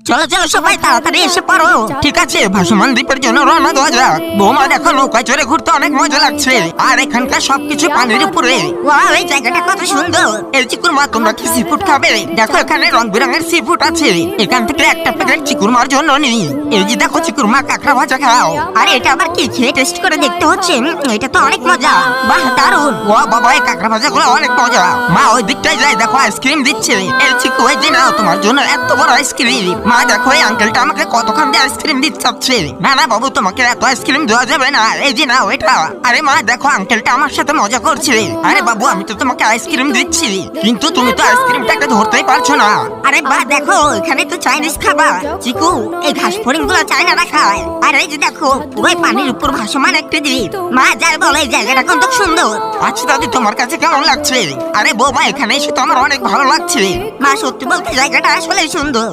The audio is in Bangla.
চলো চলো সবাই তাড়াতাড়ি এসে পড়ো। ঠিক আছে, ভাসমান দ্বীপের জন্য রওনা দেওয়া যাক। বৌমা দেখো, নৌকায় চড়ে ঘুরতে অনেক মজা লাগছে, আর এখানকার সবকিছু পানির উপরে। ওয়াও, এই জায়গাটা কত সুন্দর। এই চিকুর মা, তোমরা কি সি ফুড খাবে? দেখো এখানে রং বেরঙের সি ফুড আছে, এখান থেকে একটা প্যাকেট চিকুর মার জন্য নিই। এই যে দেখো চিকুর মা, কাঁকড়া ভাজা খাও। আরে এটা আবার কি, খেয়ে টেস্ট করে দেখতে হচ্ছে? এটা তো অনেক মজা, বাহ দারুন। ও বাবা, এই কাঁকড়া ভাজা গুলো অনেক মজা। মা ওই দিকটাই যাই, দেখো আইসক্রিম দিচ্ছে। এই চিকু, এই যে নাও, তোমার জন্য এত বড় আইসক্রিম। মা দেখো, এই আঙ্কেলটা আমাকে কতক্ষণ দিয়ে আইসক্রিম দিচ্ছে। না না বাবু, তোমাকে এত আইসক্রিম দেওয়া যাবে না। এই যে নাও এটা। আরে মা দেখো, আঙ্কেলটা আমার সাথে মজা করছে। আরে বাবু, আমি তো তোমাকে আইসক্রিম দিচ্ছি, কিন্তু তুমি তো আইসক্রিমটাকে ধরতেই পারছো না। আরে বা দেখো, এখানে তো চাইনিজ খাবার। চিকু, এই ঘাস ফড়িং গুলো চায়নারা খায়। আর এই যে দেখো, পুরো পানির উপর ভাসমান একটা দ্বীপ। মা যাই বলে, এই জায়গাটা কত সুন্দর। আচ্ছা দাদি, তোমার কাছে কেমন লাগছে? আরে বৌমা, এখানে এসে তো আমার অনেক ভালো লাগছে। মা সত্যি বলতে জায়গাটা আসলে সুন্দর।